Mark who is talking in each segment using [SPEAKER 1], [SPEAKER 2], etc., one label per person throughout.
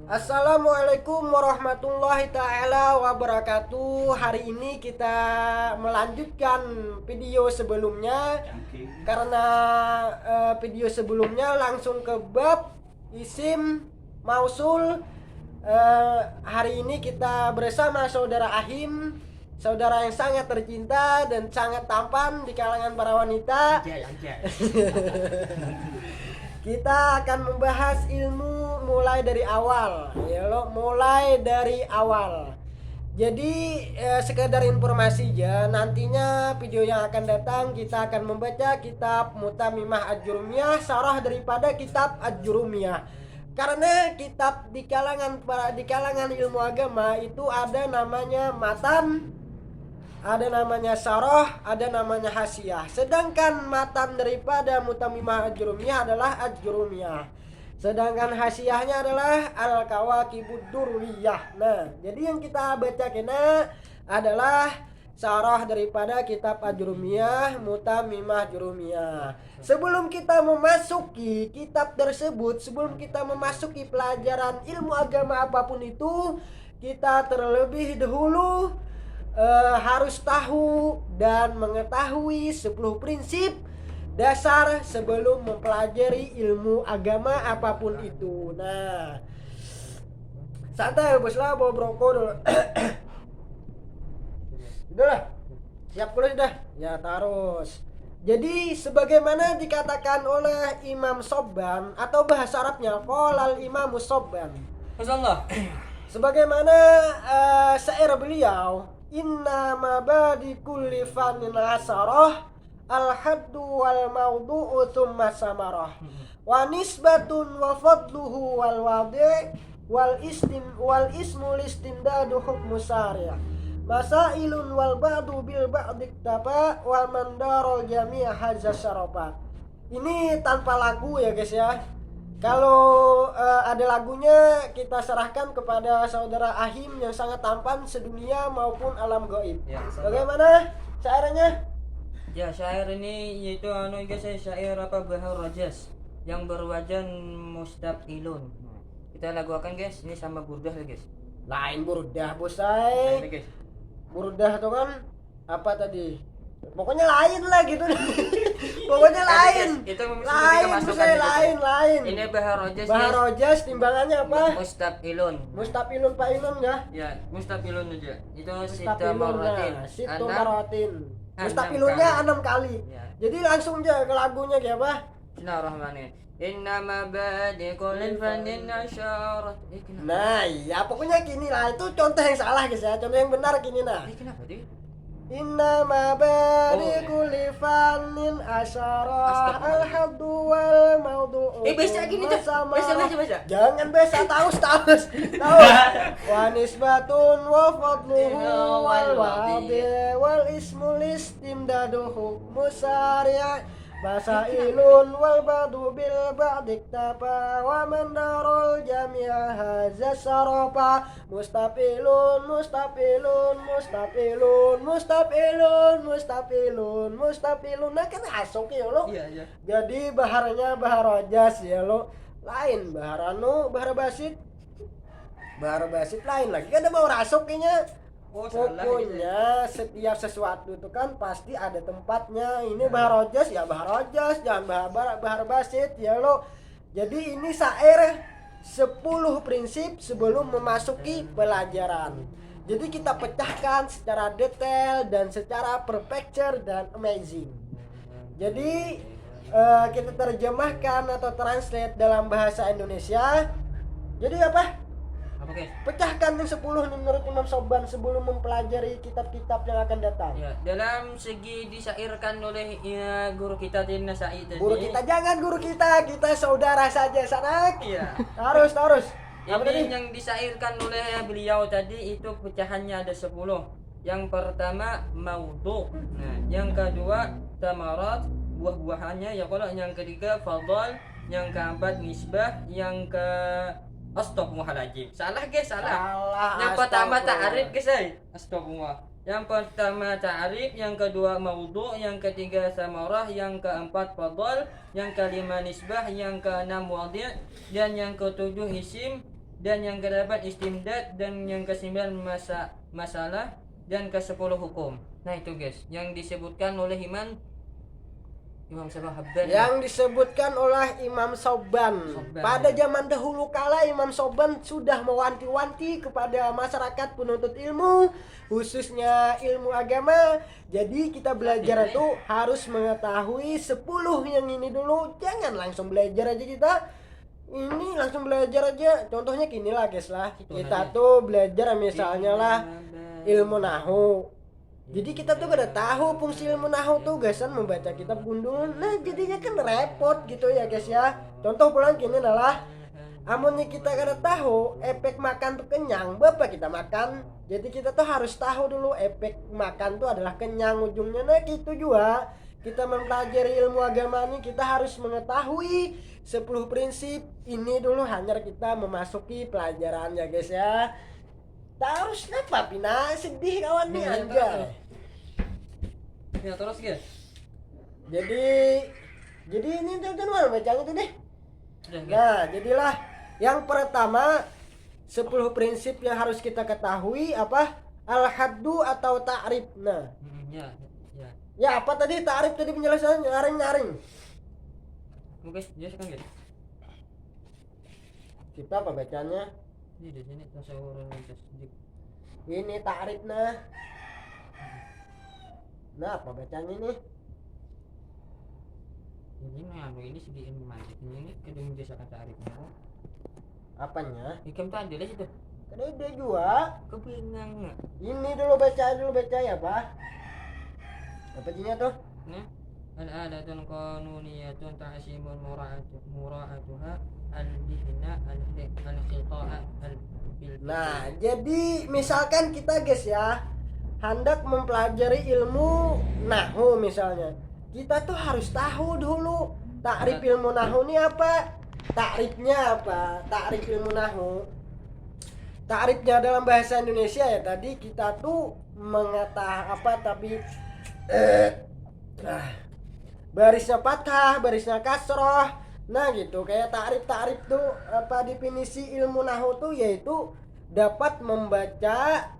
[SPEAKER 1] Assalamualaikum warahmatullahi ta'ala wabarakatuh. Hari ini kita melanjutkan video sebelumnya. Karena video sebelumnya langsung ke bab isim mausul. Hari ini kita bersama saudara Ahim, saudara yang sangat tercinta dan sangat tampan di kalangan para wanita. Kita akan membahas ilmu mulai dari awal, mulai dari awal. Jadi sekedar informasi ya, nantinya video yang akan datang kita akan membaca kitab Mutamimah Ajurumiyah, syarah daripada kitab Ajurumiyah. Karena kitab di kalangan ilmu agama itu ada namanya matan, ada namanya syarah, ada namanya hasyiah. Sedangkan matan daripada Mutamimah Ajurumiyah adalah Ajurumiyah. Sedangkan hasyiahnya adalah Al-Kawakibud Durriyah. Nah, jadi yang kita baca kena adalah syarah daripada kitab Ajurumiyah, Mutamimah Ajurumiyah. Sebelum kita memasuki kitab tersebut, sebelum kita memasuki pelajaran ilmu agama apapun itu, kita terlebih dahulu harus tahu dan mengetahui 10 prinsip dasar sebelum mempelajari ilmu agama apapun itu. Nah, santai bos lah, bawa broko dulu. Udahlah, siap kulit dah. Ya terus. Jadi sebagaimana dikatakan oleh Imam Sobban atau bahasa Arabnya qolal Imam Sobban.
[SPEAKER 2] Masyaallah.
[SPEAKER 1] Sebagaimana syair beliau, inna mabadi kulli fannin asarah al-haddu wal mawdu'u thumma samarah wa nisbatun wa fadluhu wal wadi' wal ismu listimdadu hukmu syari' masailun wal ba'du bil ba'dik taba wa mandarul jami'a hazza syarafa. Ini tanpa lagu ya guys ya. Kalau ada lagunya kita serahkan kepada saudara Ahim yang sangat tampan sedunia maupun alam gaib.
[SPEAKER 2] Ya,
[SPEAKER 1] bagaimana syairnya?
[SPEAKER 2] Ya, syair ini yaitu guys, syair Bahar Rajas yang berwajan mustaqilun. Kita lagukan guys, ini sama burdah ya guys.
[SPEAKER 1] Lain burdah bosai.
[SPEAKER 2] Guys.
[SPEAKER 1] Burdah itu kan apa tadi? Pokoknya lain lah gitu. Pokoknya lain.
[SPEAKER 2] Itu
[SPEAKER 1] lain bosai, lain.
[SPEAKER 2] Ini Bahar Rajas.
[SPEAKER 1] Bahar Rajas timbangannya apa?
[SPEAKER 2] Mustaqilun.
[SPEAKER 1] Mustaqilun Pak Inun ya?
[SPEAKER 2] Ya, mustaqilun aja. Itu sita
[SPEAKER 1] Mustaqilun.
[SPEAKER 2] maratin.
[SPEAKER 1] Maratin. Mustaqilunnya 6 kali.
[SPEAKER 2] Ya.
[SPEAKER 1] Jadi langsung aja ke lagunya kayak apa?
[SPEAKER 2] Bismillahirrahmanirrahim. Inna mabadi kullin fannin asyarat.
[SPEAKER 1] Nah, ya pokoknya gini lah. Itu contoh yang salah guys ya. Contoh yang benar gini nah.
[SPEAKER 2] Kenapa dia?
[SPEAKER 1] Inna mabadi kulli fannin asyarah al-haddu wal mawdu'u.
[SPEAKER 2] Baca gini tuh. Baca.
[SPEAKER 1] Jangan baca taus. Wa nisbatun wa fadluhu wal wadi wal ismu listimdadu hukmu syari' masailun wal ba'du bil ba'dik taba wa mandarul jami'a hazza syarafa mustaqilun. Nah kan asok ya lo.
[SPEAKER 2] Iya.
[SPEAKER 1] Jadi baharnya bahar rajas ya lo. Lain bahar basit. Bahar basit lain lagi. Kan ada mau rasok kayaknya. Pokoknya setiap sesuatu itu kan pasti ada tempatnya. Ini bahar rajas ya bahar rajas, jangan bahar basit ya lo. Jadi ini syair 10 prinsip sebelum memasuki pelajaran. Jadi kita pecahkan secara detail dan secara perfecture dan amazing. Jadi kita terjemahkan atau translate dalam bahasa Indonesia. Jadi apa?
[SPEAKER 2] Apa guys?
[SPEAKER 1] Pecahkan yang 10 menurut Imam Sobban sebelum mempelajari kitab-kitab yang akan datang.
[SPEAKER 2] Ya, dalam segi disairkan oleh guru kita Tina Said tadi.
[SPEAKER 1] Guru kita jangan guru kita saudara saja sanak.
[SPEAKER 2] Iya.
[SPEAKER 1] Harus. Apa tadi?
[SPEAKER 2] Ini yang disairkan oleh beliau tadi itu pecahannya ada 10. Yang pertama maudhu. Nah, yang kedua tamarat, buah-buahannya ya. Kalau yang ketiga fadal, yang keempat nisbah, yang ke Astagfirullahaladzim. Salah guys, salah. Yang pertama ta'arif guys. Astagfirullah. Yang pertama ta'rif, yang kedua maudhu', yang ketiga samarah, yang keempat fadl, yang kelima nisbah, yang keenam wadhi', dan yang ketujuh isim, dan yang kedelapan istimdad, dan yang kesembilan masalah, dan ke-10 hukum. Nah itu guys, yang disebutkan oleh Imam Habban.
[SPEAKER 1] Yang disebutkan oleh Imam Sauban. Pada zaman dahulu kala Imam Sauban sudah mewanti-wanti kepada masyarakat penuntut ilmu, khususnya ilmu agama. Jadi kita belajar itu harus mengetahui 10 yang ini dulu. Jangan langsung belajar aja kita. Ini langsung belajar aja. Contohnya gini lah guys lah. Kita tuh belajar misalnya lah ilmu nahu. Jadi kita tuh udah tahu fungsi ilmu nahu tuh gaysan membaca kitab gundul. Nah jadinya kan repot gitu ya guys ya. Contoh pulang gini adalah amunnya kita kada tahu efek makan tuh kenyang, bapak kita makan. Jadi kita tuh harus tahu dulu efek makan tuh adalah kenyang ujungnya. Nah gitu juga kita mempelajari ilmu agama ini kita harus mengetahui 10 prinsip ini dulu hanya kita memasuki pelajaran ya guys ya. Terus kenapa Pina sedih kawan nih anjay.
[SPEAKER 2] Ya terus guys.
[SPEAKER 1] Jadi ini tuh mana bacanya tuh deh.
[SPEAKER 2] Sudah, guys.
[SPEAKER 1] Nah, jadilah yang pertama 10 prinsip yang harus kita ketahui apa? Al-haddu atau ta'rif. Nah,
[SPEAKER 2] Ya.
[SPEAKER 1] ya apa tadi ta'rif tadi penjelasannya nyaring-nyaring.
[SPEAKER 2] Guys, jelaskan guys.
[SPEAKER 1] Kita apa bacanya?
[SPEAKER 2] Ini di sini tasawurun tasdik.
[SPEAKER 1] Ini ta'rif nah. Nah, apa bacanya nih?
[SPEAKER 2] Ini segi ilmu mantik. Ini kedua menjelaskan ta'rifnya.
[SPEAKER 1] Apanya?
[SPEAKER 2] Hikam tuh ada di situ.
[SPEAKER 1] Ada juga.
[SPEAKER 2] Kepingang.
[SPEAKER 1] Ini dulu baca ya, Pak. Apa artinya tuh?
[SPEAKER 2] Nah, al-adatun qanuniyatun ta'simun mura'atuha al-dihna al-khita'a al-bil.
[SPEAKER 1] Nah, jadi misalkan kita guys ya hendak mempelajari ilmu nahwu misalnya. Kita tuh harus tahu dulu takrif ilmu nahwu ini apa? Takrifnya apa? Takrif ilmu nahwu. Takrifnya dalam bahasa Indonesia ya tadi kita tuh mengata apa tapi barisnya fathah, barisnya kasroh. Nah gitu kayak takrif tuh apa definisi ilmu nahwu tuh yaitu dapat membaca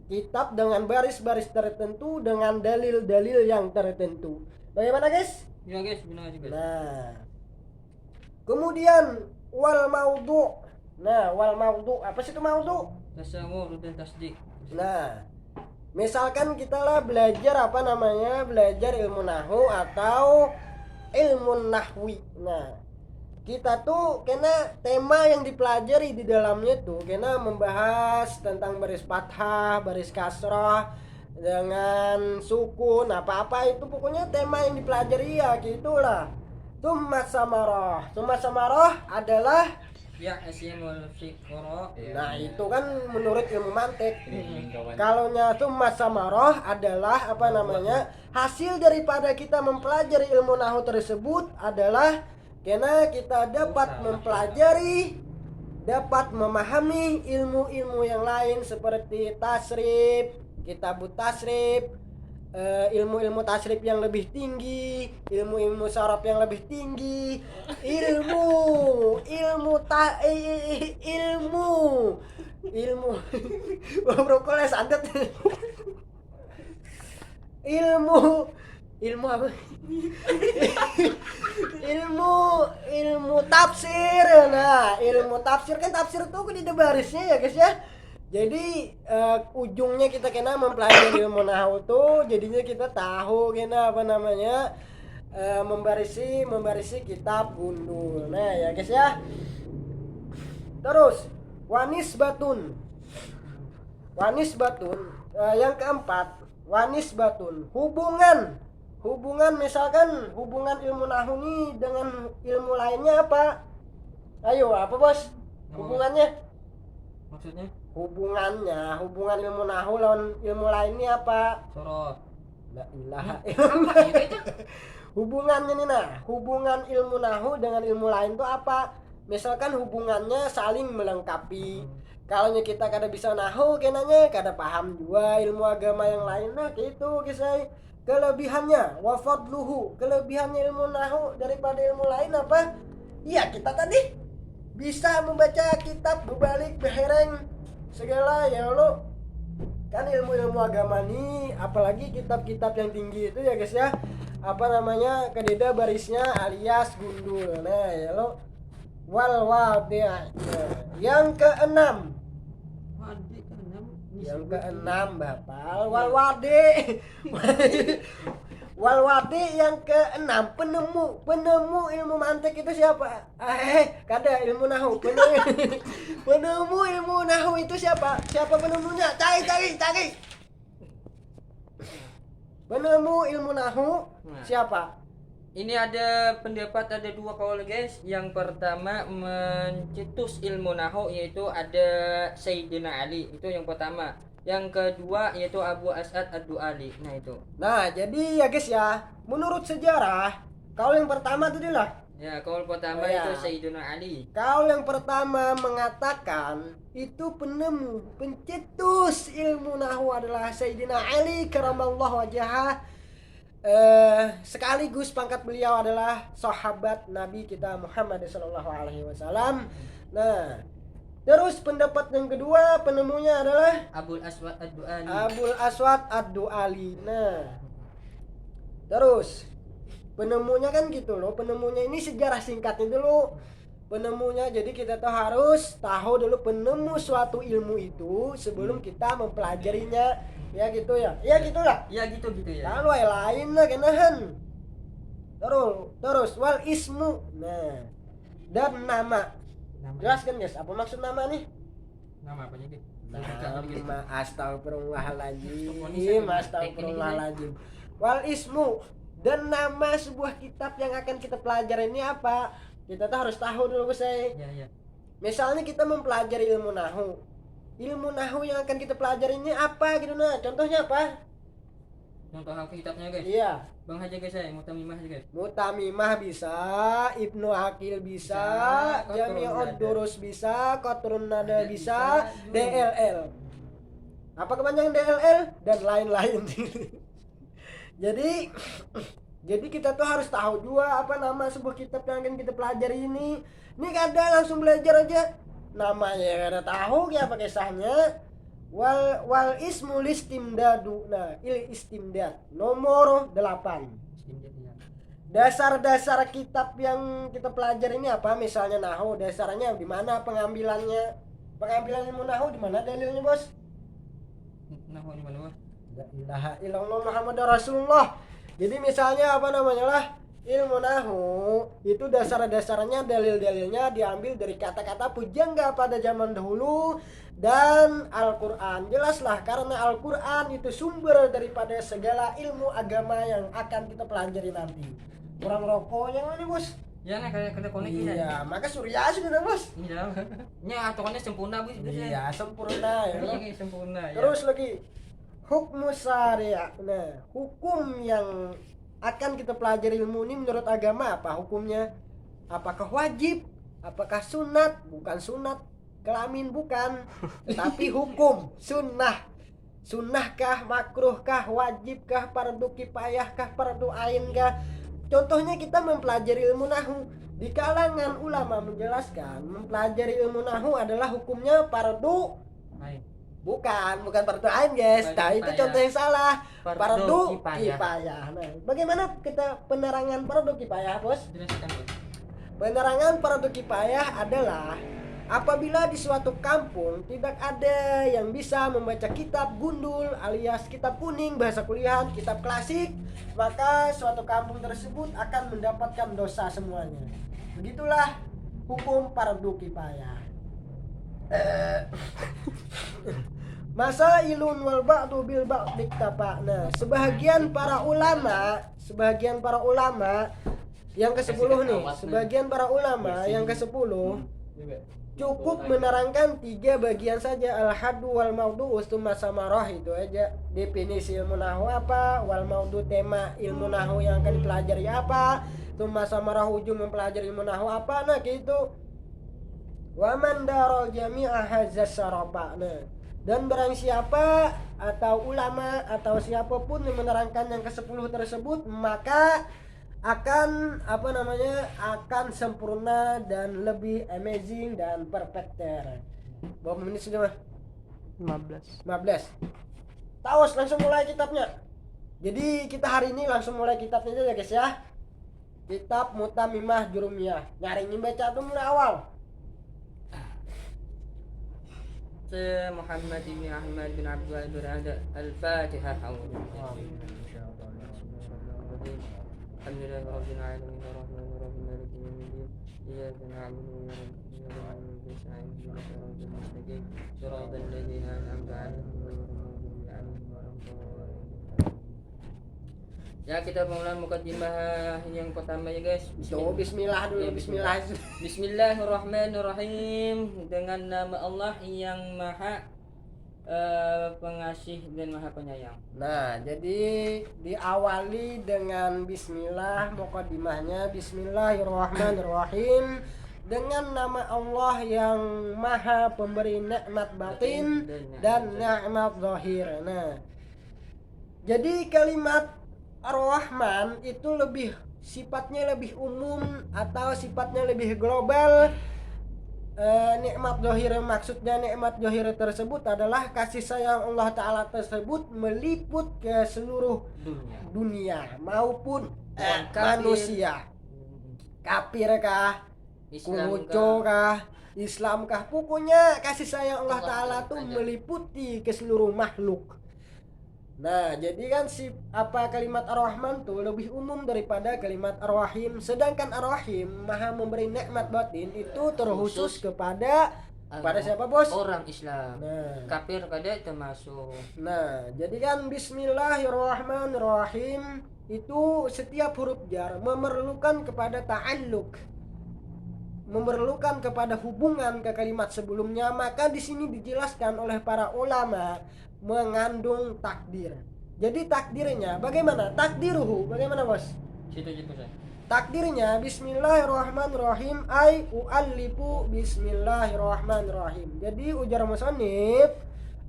[SPEAKER 1] kitab dengan baris-baris tertentu dengan dalil-dalil yang tertentu. Bagaimana guys?
[SPEAKER 2] Ya guys, benar juga.
[SPEAKER 1] Nah, kemudian wal maudhu. Nah, wal maudhu apa sih itu maudhu?
[SPEAKER 2] Tasawur dan tasdik.
[SPEAKER 1] Nah, misalkan kita lah belajar apa namanya? Belajar ilmu nahwu atau ilmu nahwi. Nah, kita tuh kena tema yang dipelajari di dalamnya tuh kena membahas tentang baris fathah, baris kasrah dengan sukun apa-apa itu pokoknya tema yang dipelajari ya gitulah. Tsumma samarah adalah
[SPEAKER 2] Ya asimul fikra.
[SPEAKER 1] nah itu kan menurut ilmu mantik. Kalau tsumma samarah adalah apa namanya? Hasil daripada kita mempelajari ilmu nahwu tersebut adalah karena kita dapat mempelajari, dapat memahami ilmu-ilmu yang lain seperti tasrif, kitabut tasrif, ilmu-ilmu tasrif yang lebih tinggi, ilmu-ilmu saraf yang lebih tinggi, ilmu brokoles santet. ilmu apa? ilmu tafsir. Nah, ilmu tafsir kan tafsir tuh di barisnya ya guys ya. Jadi ujungnya kita kena mempelajari ilmu nahwu tuh jadinya kita tahu kena apa namanya membarisi kitab gundul. Nah, ya guys ya. Terus wanis batun yang keempat wanis batun hubungan misalkan hubungan ilmu nahwu ini dengan ilmu lainnya apa? Ayo apa bos? Hubungannya?
[SPEAKER 2] Maksudnya?
[SPEAKER 1] Hubungan ilmu nahwu lawan ilmu lainnya apa?
[SPEAKER 2] Sorot.
[SPEAKER 1] La ilaha illallah. Hubungannya nih hubungan ilmu nahwu dengan ilmu lain itu apa? Misalkan hubungannya saling melengkapi. kalau kita kada bisa nahu kenanya kada paham juga ilmu agama yang lain. Nah gitu kisah kelebihannya wa fadluhu, kelebihannya ilmu nahu daripada ilmu lain apa? Iya kita tadi bisa membaca kitab berbalik behereng segala ya lo kan ilmu-ilmu agama nih, apalagi kitab-kitab yang tinggi itu ya guys ya, apa namanya kededa barisnya alias gundul. Nah ya lo wal wadi. Nah, yang keenam,
[SPEAKER 2] Adik kan
[SPEAKER 1] yang keenam Bapak wal wadi. Wal wadi yang keenam, penemu ilmu mantik itu siapa? Kada ilmu nahu. Penemu ilmu nahu itu siapa? Siapa penemunya? Cari. Penemu ilmu nahu siapa?
[SPEAKER 2] Ini ada pendapat, ada dua kaul guys. Yang pertama mencetus ilmu nahu yaitu ada Sayyidina Ali, itu yang pertama. Yang kedua yaitu Abu As'ad Ad-Du'ali. Nah itu.
[SPEAKER 1] Nah jadi ya guys ya, menurut sejarah kaul yang pertama itu lah.
[SPEAKER 2] Ya, kaul pertama
[SPEAKER 1] Ya.
[SPEAKER 2] itu Sayyidina Ali.
[SPEAKER 1] Kaul yang pertama mengatakan itu pencetus ilmu nahu adalah Sayyidina Ali karamallahu wajhah. Sekaligus pangkat beliau adalah sahabat Nabi kita Muhammad sallallahu alaihi wasallam. Nah, terus pendapat yang kedua penemunya adalah
[SPEAKER 2] Abul Aswad Ad-Du'ali.
[SPEAKER 1] Abul Aswad Ad-Du'ali. Nah, terus penemunya kan gitu loh, penemunya ini sejarah singkatnya dulu penemunya. Jadi kita tuh harus tahu dulu penemu suatu ilmu itu sebelum kita mempelajarinya. Ya gitu ya, ya gitulah.
[SPEAKER 2] Ya gitu ya.
[SPEAKER 1] Kalau yang lain lah kenahan. Terus wal ismu. Nah, dan nama. Jelaskan guys, apa maksud nama nih?
[SPEAKER 2] Nama apa gitu?
[SPEAKER 1] Nama astagfirullahaladzim. Wal ismu, dan nama sebuah kitab yang akan kita pelajari ini apa? Kita tuh harus tahu dulu saya.
[SPEAKER 2] Ya.
[SPEAKER 1] Misalnya kita mempelajari ilmu nahu. Ilmu nahu yang akan kita pelajari ini apa gitu nah? Contohnya apa?
[SPEAKER 2] Contoh aku kitabnya guys.
[SPEAKER 1] Iya.
[SPEAKER 2] Bang aja guys ya, Mutamimah aja guys.
[SPEAKER 1] Mutamimah bisa, Ibnu Aqil bisa,
[SPEAKER 2] Bisa,
[SPEAKER 1] Jami'ud
[SPEAKER 2] Qatrun
[SPEAKER 1] Durus bisa, Qatrun Nada
[SPEAKER 2] Nada
[SPEAKER 1] bisa,
[SPEAKER 2] bisa,
[SPEAKER 1] DLL. Apa kepanjangan DLL dan lain-lain. Jadi kita tuh harus tahu juga apa nama sebuah kitab yang akan kita pelajari ini. Ini kadang langsung belajar aja namanya kada tahu ya pakai kisahnya. Wal ismu listimdadu. Nah, istimdad nomor 8. Dasar-dasar kitab yang kita pelajari ini apa? Misalnya nahu, dasarnya di mana pengambilannya? Pengambilan ilmu nahu di mana dalilnya, Bos?
[SPEAKER 2] Nahu di mana, Bos?
[SPEAKER 1] La ilaha illallah Muhammadur Rasulullah. Jadi misalnya apa namanya lah? Ilmu nahu itu dasar-dasarnya dalil-dalilnya diambil dari kata-kata pujangga pada zaman dahulu dan Al-Qur'an. Jelaslah karena Al-Qur'an itu sumber daripada segala ilmu agama yang akan kita pelajari nanti. Kurang rokok yang mana, Bos?
[SPEAKER 2] Ya nah kayak konek ini.
[SPEAKER 1] Iya, maka Surya sudah, Bos.
[SPEAKER 2] Iya. Nya atokannya sempurna, Bos.
[SPEAKER 1] Iya, sempurna ya.
[SPEAKER 2] Iya, sempurna ya.
[SPEAKER 1] Terus lagi hukum syariah. Nah, hukum yang akan kita pelajari ilmu ini menurut agama apa hukumnya? Apakah wajib? Apakah sunat? Bukan sunat. Kelamin bukan. Tetapi hukum sunnah. Sunnahkah, makruhkah, wajibkah, fardu kifayahkah, fardu ainkah? Contohnya kita mempelajari ilmu nahu. Di kalangan ulama menjelaskan mempelajari ilmu nahu adalah hukumnya fardu. Bukan fardu ain guys. Nah itu contoh yang salah. Fardu kifayah. Nah, bagaimana kita penerangan fardu kifayah, Bos?
[SPEAKER 2] Jelaskan, Bos.
[SPEAKER 1] Penerangan fardu kifayah adalah apabila di suatu kampung tidak ada yang bisa membaca kitab gundul alias kitab kuning bahasa kuliahan, kitab klasik, maka suatu kampung tersebut akan mendapatkan dosa semuanya. Begitulah hukum fardu kifayah. Masailun wal ba'du bil ba'd iktafa. Nah, sebagian para ulama yang ke-10 nih, sebagian para ulama yang ke-10 cukup menerangkan 3 bagian saja, al-haddu wal maudu tsumma samarah. Itu aja definisi ilmu nahwu apa, wal maudu tema ilmu nahwu yang akan dipelajari apa, tsumma samarah ujung mempelajari ilmu nahwu apa. Nah gitu. Wa man daral jami'a hadzas syarafa. Nah, dan barang siapa atau ulama atau siapapun yang menerangkan yang ke-10 tersebut, maka akan akan sempurna dan lebih amazing dan perfecter. Berapa menit sudah, Mas? 15. Tawas, langsung mulai kitabnya. Jadi kita hari ini langsung mulai kitabnya aja ya guys ya. Kitab Mutamimah Jurumiyah. Nyaringin baca tuh mulai awal.
[SPEAKER 2] Muhammad bin Ahmad bin Abdul Berada Al-Fatihah. Alhamdulillahirabbil alamin arrahmanir rahim maliki yaumiddin iyyaka na'budu wa iyyaka nasta'in ihdinas mustaqim siratal ladzina an'amta 'alaihim ghairil maghdubi 'alaihim waladdallin. Ya, kita mulai mukadimah yang pertama ya guys.
[SPEAKER 1] Bismillah dulu, bismillah.
[SPEAKER 2] Bismillahirrahmanirrahim. Dengan nama Allah yang Maha Pengasih dan Maha Penyayang.
[SPEAKER 1] Nah, jadi diawali dengan bismillah, mukadimahnya bismillahirrahmanirrahim, dengan nama Allah yang Maha Pemberi nikmat batin dan nikmat zahir. Nah, jadi kalimat Ar-Rahman itu sifatnya lebih umum atau sifatnya lebih global. Nikmat zahir, maksudnya nikmat zahir tersebut adalah kasih sayang Allah Ta'ala tersebut meliput ke seluruh dunia maupun manusia. Kafir kah, kuco kah, Islam kah, pokoknya kasih sayang Allah Ta'ala tuh meliputi ke seluruh makhluk. Nah, jadi kan kalimat Ar-Rahman tuh lebih umum daripada kalimat Ar-Rahim. Sedangkan Ar-Rahim, Maha memberi nikmat batin, itu terkhusus kepada siapa, Bos?
[SPEAKER 2] Orang Islam.
[SPEAKER 1] Nah,
[SPEAKER 2] Kafir kada termasuk.
[SPEAKER 1] Nah, jadi kan bismillahirrahmanirrahim itu setiap huruf jar memerlukan kepada ta'alluq, memerlukan kepada hubungan ke kalimat sebelumnya. Maka di sini dijelaskan oleh para ulama mengandung takdir. Jadi takdirnya bagaimana? Takdiruhu bagaimana, Bos?
[SPEAKER 2] Situ saya.
[SPEAKER 1] Takdirnya bismillahirrahmanirrahim ay u'allifu bismillahirrahmanirrahim. Jadi ujar musannif,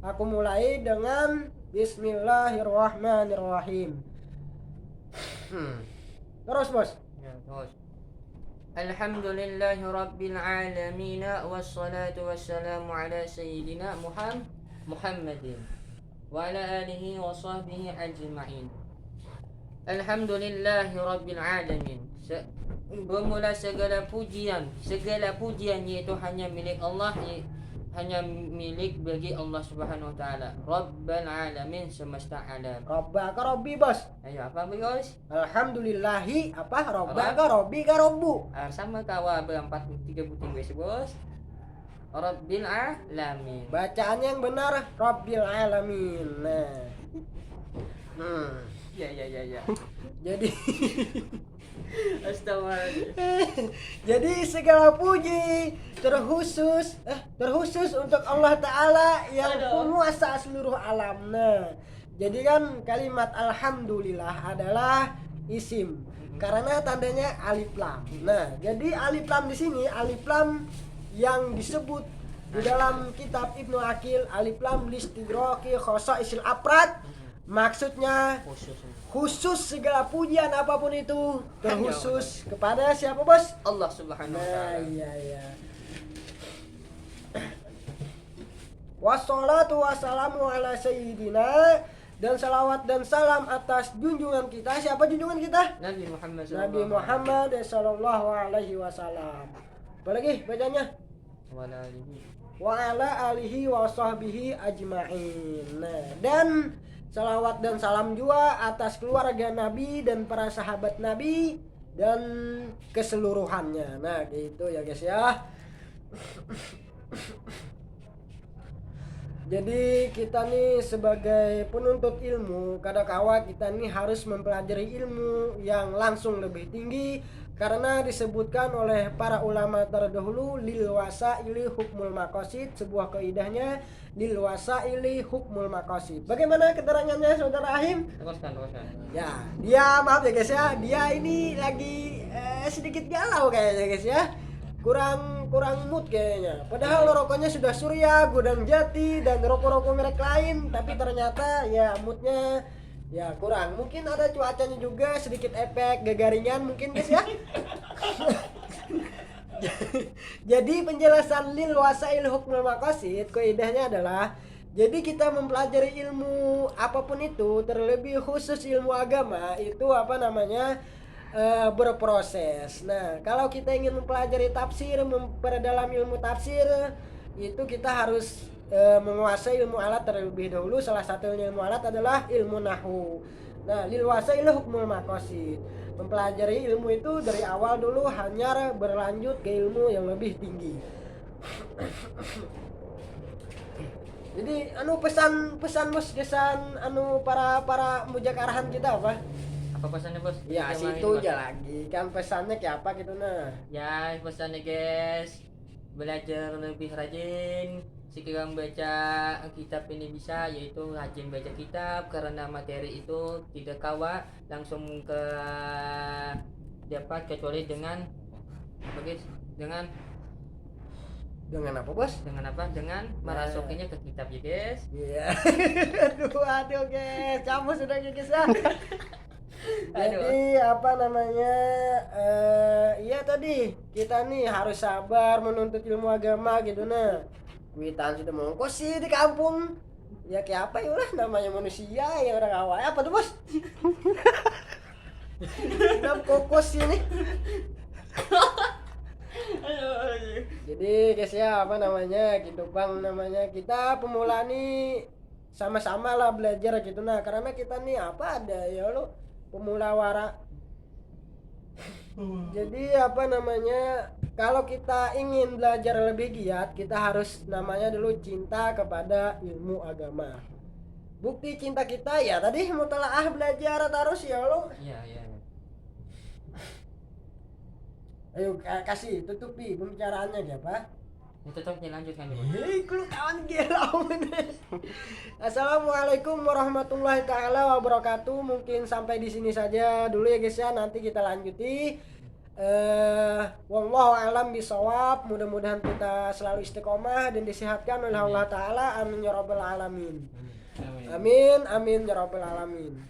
[SPEAKER 1] aku mulai dengan bismillahirrahmanirrahim. Terus, Bos.
[SPEAKER 2] Ya, terus. Alhamdulillahi rabbil alamin wassalatu wassalamu ala sayyidina Muhammadin wa ala alihi wa sahbihi ajma'in. Alhamdulillahi rabbil alamin. Bermula segala pujian yaitu hanya milik Allah, hanya milik bagi Allah Subhanahu wa taala. Rabbal alamin, semesta alam.
[SPEAKER 1] Rabbaka rabbi, Bos.
[SPEAKER 2] Ayo apa bos?
[SPEAKER 1] Alhamdulillahi rabbaka rabbika rabbu.
[SPEAKER 2] Sama kawa berempat 3 puting bos. Rabbil alamin.
[SPEAKER 1] Bacaan yang benar Rabbil alamin. Nah.
[SPEAKER 2] Ya.
[SPEAKER 1] Jadi
[SPEAKER 2] Astagfirullah.
[SPEAKER 1] jadi segala puji terkhusus untuk Allah Ta'ala yang penguasa seluruh alam. Nah, jadi kan kalimat alhamdulillah adalah isim karena tandanya alif lam. Nah, jadi alif lam di sini alif lam yang disebut di dalam kitab Ibnu Aqil alif lam listidraki khosaisil afrad, maksudnya khusus segala pujian apapun itu terkhusus kepada siapa, Bos?
[SPEAKER 2] Allah Subhanahu wa taala.
[SPEAKER 1] Iya. Wassalatu wassalamu ala sayyidina, dan salawat dan salam atas junjungan kita. Siapa junjungan kita?
[SPEAKER 2] Nabi
[SPEAKER 1] Muhammad sallallahu alaihi wasallam. Apalagi bacanya? Wa ala alihi wa sahbihi ajma'in. Nah, dan salawat dan salam juga atas keluarga Nabi dan para sahabat Nabi dan keseluruhannya. Nah, gitu ya guys ya. Jadi kita nih sebagai penuntut ilmu, kadang-kala kita nih harus mempelajari ilmu yang langsung lebih tinggi, karena disebutkan oleh para ulama terdahulu lil wasaili hukmul maqasid, sebuah kaidahnya lil wasaili hukmul maqasid. Bagaimana keterangannya Saudara Ahim?
[SPEAKER 2] Teruskan.
[SPEAKER 1] Ya, dia maaf ya guys ya, dia ini lagi sedikit galau kayaknya guys ya. Kurang kurang mood kayaknya. Padahal rokoknya sudah Surya, Gudang Jati dan rokok-rokok merek lain, tapi ternyata ya moodnya ya kurang. Mungkin ada cuacanya juga, sedikit efek gegaringan mungkin guys ya. Jadi penjelasan lil wasail hukmul maqasid kaidahnya adalah jadi kita mempelajari ilmu apapun itu, terlebih khusus ilmu agama itu apa namanya berproses. Nah, kalau kita ingin mempelajari tafsir, memperdalam ilmu tafsir, itu kita harus menguasai ilmu alat terlebih dahulu. Salah satunya ilmu alat adalah ilmu nahwu. Nah, lil wasail hukmul maqasid. Mempelajari ilmu itu dari awal dulu hanya berlanjut ke ilmu yang lebih tinggi. Jadi pesan bos kesan para mujakarahan kita apa?
[SPEAKER 2] Apa pesannya bos?
[SPEAKER 1] Ya
[SPEAKER 2] Yang
[SPEAKER 1] situ
[SPEAKER 2] mana ini,
[SPEAKER 1] aja lagi kan pesannya kayak apa gitu nah.
[SPEAKER 2] ya pesannya guys, belajar lebih rajin. Sekarang baca kitab ini bisa, yaitu rajin baca kitab karena materi itu tidak kawa langsung ke dapat kecuali dengan apa guys?
[SPEAKER 1] Dengan apa bos?
[SPEAKER 2] Dengan apa? Dengan merasukinya ke kitab ya guys.
[SPEAKER 1] Iya. aduh guys, kamu sudah guys ya. Jadi apa namanya? Iya tadi kita nih harus sabar menuntut ilmu agama gitu nah. Kuitan sudah mongkos sih di kampung. Ya kayak apa ya lah namanya manusia ya orang awal. Apa tuh bos? Udah kokos ini. Jadi guys ya apa namanya gitu bang namanya kita pemula nih sama-sama lah belajar gitu nah karena kita nih apa ada ya lo pemula wara. Jadi apa namanya kalau kita ingin belajar lebih giat kita harus namanya dulu cinta kepada ilmu agama. Bukti cinta kita ya tadi mutalaah belajar terus ya lo.
[SPEAKER 2] Iya, iya.
[SPEAKER 1] Ayo kasih tutupi pembicaraannya ya Pak.
[SPEAKER 2] Itu tetap dilanjutkan ya.
[SPEAKER 1] Hei, lu kawan gila Assalamualaikum warahmatullahi taala wabarakatuh. Mungkin sampai di sini saja dulu ya guys ya. Nanti kita lanjuti. Wallahu alam bisawab. Mudah-mudahan kita selalu istiqomah dan disehatkan oleh Allah taala. Amin ya rabbal alamin. Amin ya rabbal alamin.